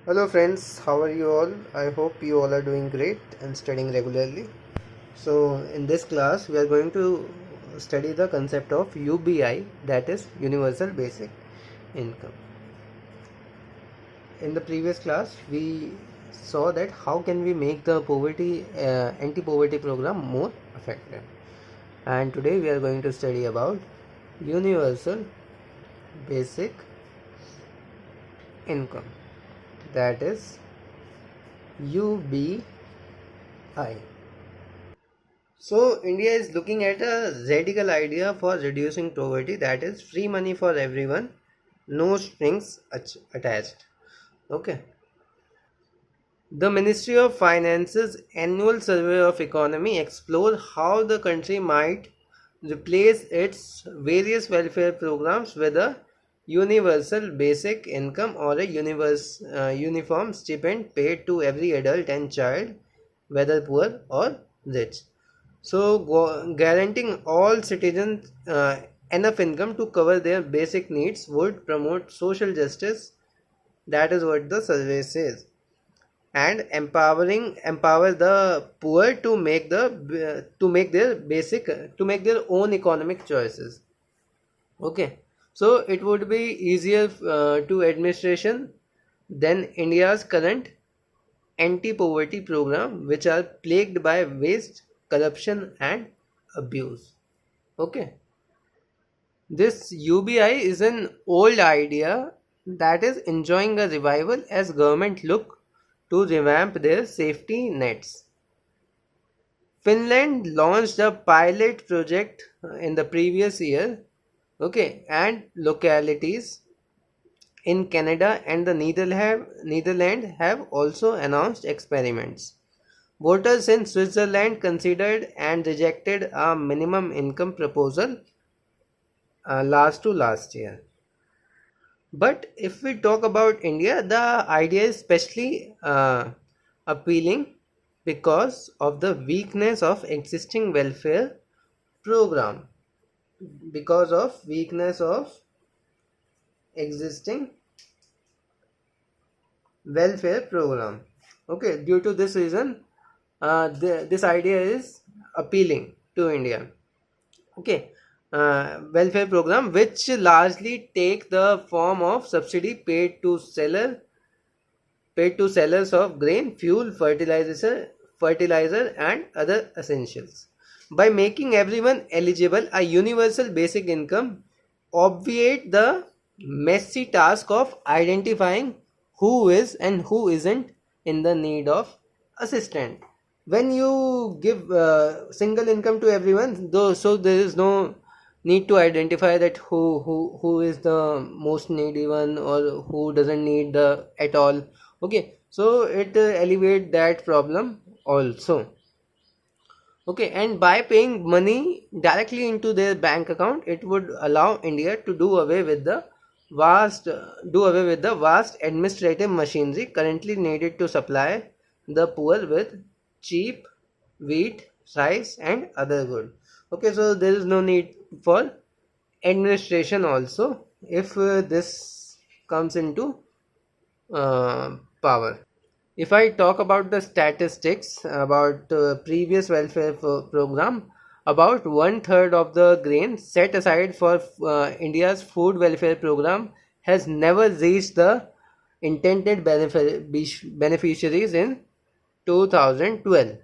Hello friends, how are you all? I hope you all are doing great and studying regularly. So in this class we are going to study the concept of UBI, that is Universal Basic Income. In the previous class we saw that how can we make the anti-poverty program more effective. And today we are going to study about Universal Basic Income, that is UBI. So India is looking at a radical idea for reducing poverty, that is free money for everyone, no strings attached. Okay. The Ministry of Finance's annual survey of economy explored how the country might replace its various welfare programs with a universal basic income or a uniform stipend paid to every adult and child, whether poor or rich. So, guaranteeing all citizens enough income to cover their basic needs would promote social justice. That is what the survey says, and empower the poor to make their basic to make their own economic choices. Okay, so it would be easier to administration than India's current anti-poverty program, which are plagued by waste, corruption and abuse. Okay, this UBI is an old idea that is enjoying a revival as government look to revamp their safety nets. Finland launched a pilot project in the previous year, okay, and localities in Canada and the Netherlands have also announced experiments. Voters in Switzerland considered and rejected a minimum income proposal last year. But if we talk about India, the idea is especially appealing because of the weakness of existing welfare program. Because of weakness of existing welfare program. Okay, due to this reason, this idea is appealing to India. Okay, welfare program which largely take the form of subsidy paid to sellers of grain, fuel, fertilizer and other essentials. By making everyone eligible, a universal basic income obviate the messy task of identifying who is and who isn't in the need of assistance. When you give single income to everyone, though, so there is no need to identify that who is the most needy one or who doesn't need the at all. Okay, so it alleviate that problem also. Okay, and by paying money directly into their bank account, it would allow India to do away with the vast administrative machinery currently needed to supply the poor with cheap wheat, rice, and other goods. Okay, so there is no need for administration also if this comes into power. If I talk about the statistics about previous welfare program, about one third of the grain set aside for India's food welfare program has never reached the intended beneficiaries in 2012.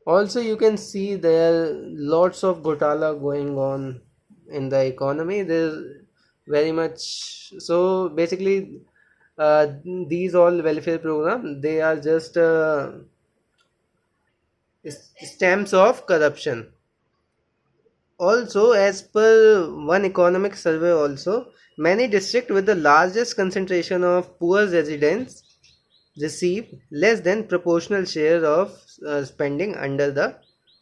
Also, you can see there are lots of ghotala going on in the economy. There's very much, so basically these all welfare program, they are just stems of corruption. Also, as per one economic survey also, many districts with the largest concentration of poor residents receive less than proportional share of spending under the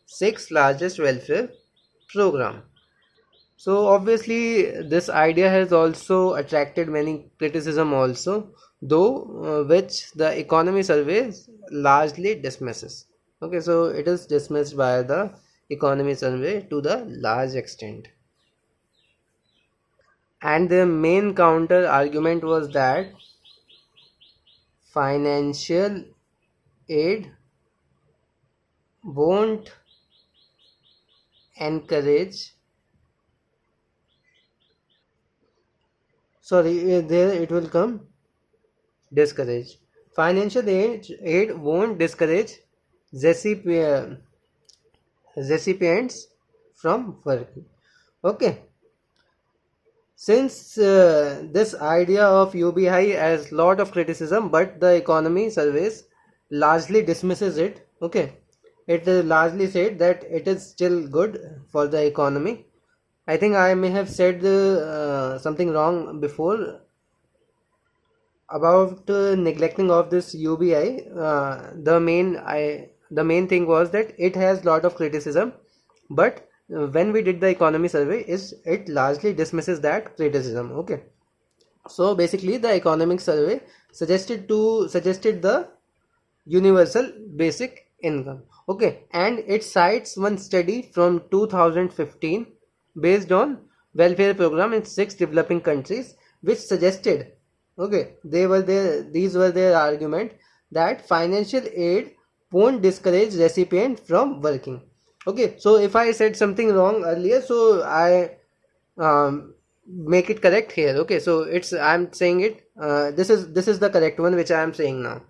sixth largest welfare program. So obviously this idea has also attracted many criticism also, though which the economy surveys largely dismisses. Okay, so it is dismissed by the economy survey to the large extent. And the main counter argument was that financial aid won't encourage, sorry, there it will come, discourage. Financial aid won't discourage recipients from working. Okay. Since this idea of UBI has lot of criticism, but the economy surveys largely dismisses it. Okay, it largely said that it is still good for the economy. I think I may have said something wrong before about neglecting of this UBI. The main thing was that it has lot of criticism, but when we did the economy survey, is it largely dismisses that criticism. Okay, so basically the economic survey suggested the universal basic income. Okay, and it cites one study from 2015 based on welfare program in 6 developing countries, which suggested, okay, these were their argument, that financial aid won't discourage recipient from working. Okay, so if I said something wrong earlier, so I make it correct here. Okay, so I'm saying it, this is the correct one which I am saying now.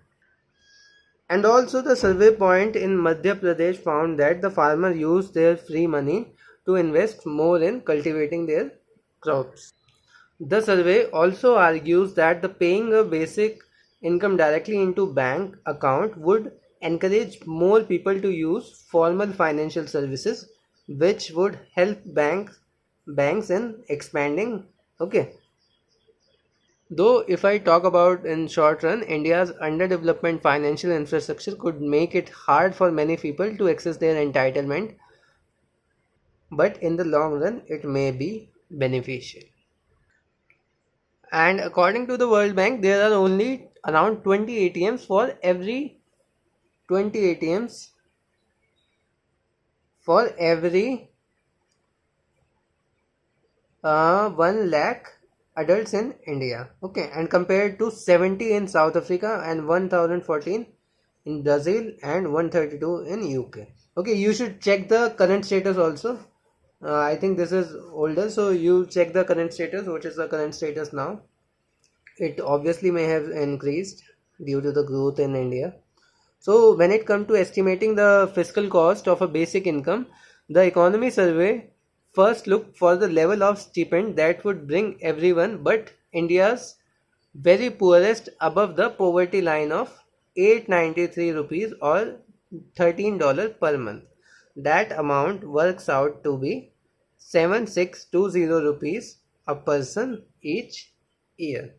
And also the survey point in Madhya Pradesh found that the farmer used their free money to invest more in cultivating their crops. The survey also argues that the paying a basic income directly into bank account would encourage more people to use formal financial services, which would help banks in expanding. Okay, though, if I talk about in short run, India's underdevelopment financial infrastructure could make it hard for many people to access their entitlement, but in the long run, it may be beneficial. And according to the World Bank, there are only around 20 ATMs for every 20 ATMs for every 1 lakh adults in India. Okay, and compared to 70 in South Africa and 1014 in Brazil and 132 in UK. Okay, you should check the current status also. I think this is older, so you check the current status. What is the current status now? It obviously may have increased due to the growth in India. So when it comes to estimating the fiscal cost of a basic income, the economy survey first looked for the level of stipend that would bring everyone but India's very poorest above the poverty line of 893 rupees or $13 per month. That amount works out to be 7620 rupees a person each year.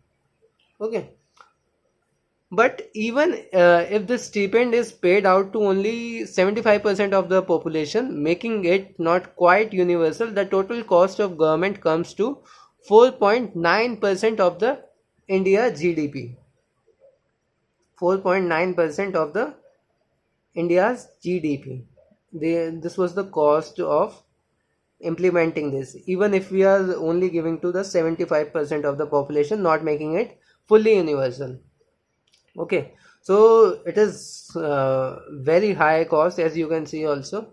Okay, but even if the stipend is paid out to only 75% of the population, making it not quite universal, the total cost of government comes to 4.9% of the India GDP. 4.9% of the India's GDP. This was the cost of implementing this, even if we are only giving to the 75% of the population, not making it fully universal. Okay, so it is very high cost, as you can see also.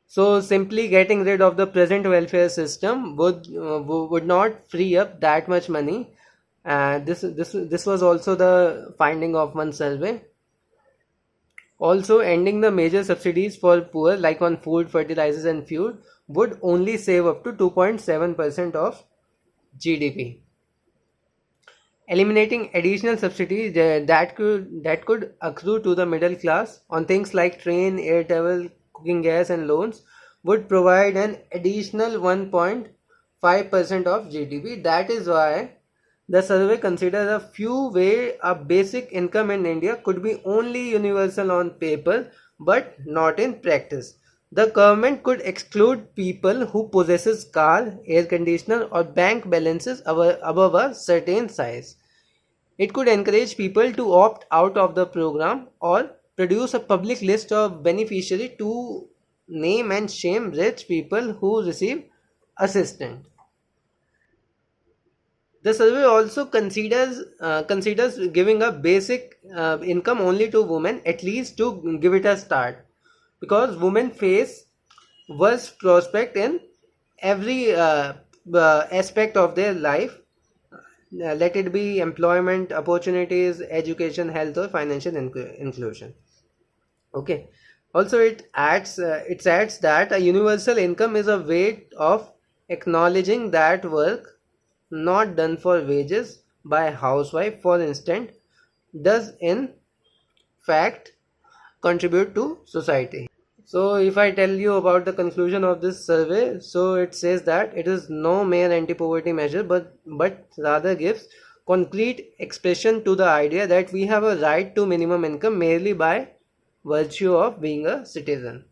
So simply getting rid of the present welfare system would not free up that much money. This was also the finding of one survey. Also, ending the major subsidies for poor, like on food, fertilizers, and fuel, would only save up to 2.7% of GDP. Eliminating additional subsidies that could accrue to the middle class on things like train, air travel, cooking gas, and loans would provide an additional 1.5% of GDP. That is why the survey considers a few ways a basic income in India could be only universal on paper but not in practice. The government could exclude people who possesses car, air conditioner, or bank balances above a certain size. It could encourage people to opt out of the program or produce a public list of beneficiaries to name and shame rich people who receive assistance. The survey also considers giving a basic income only to women, at least to give it a start, because women face worse prospect in every aspect of their life, let it be employment opportunities, education, health, or financial inclusion. Okay. Also, it adds that a universal income is a way of acknowledging that work not done for wages by a housewife, for instance, does in fact contribute to society. So, if I tell you about the conclusion of this survey, so it says that it is no mere anti-poverty measure, but rather gives concrete expression to the idea that we have a right to minimum income merely by virtue of being a citizen.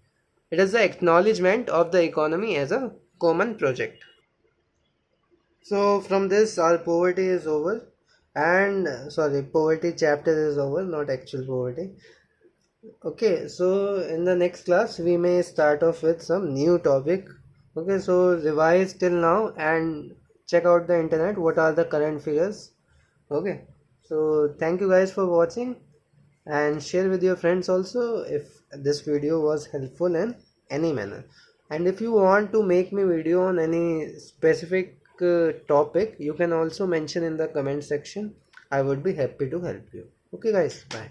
It is the acknowledgement of the economy as a common project. So from this, our poverty is over, and sorry, poverty chapter is over, not actual poverty. Okay, so in the next class, we may start off with some new topic. Okay, so revise till now and check out the internet. What are the current figures? Okay, so thank you guys for watching, and share with your friends also if this video was helpful in any manner. And if you want to make me video on any specific topic, you can also mention in the comment section. I would be happy to help you. Okay guys, bye.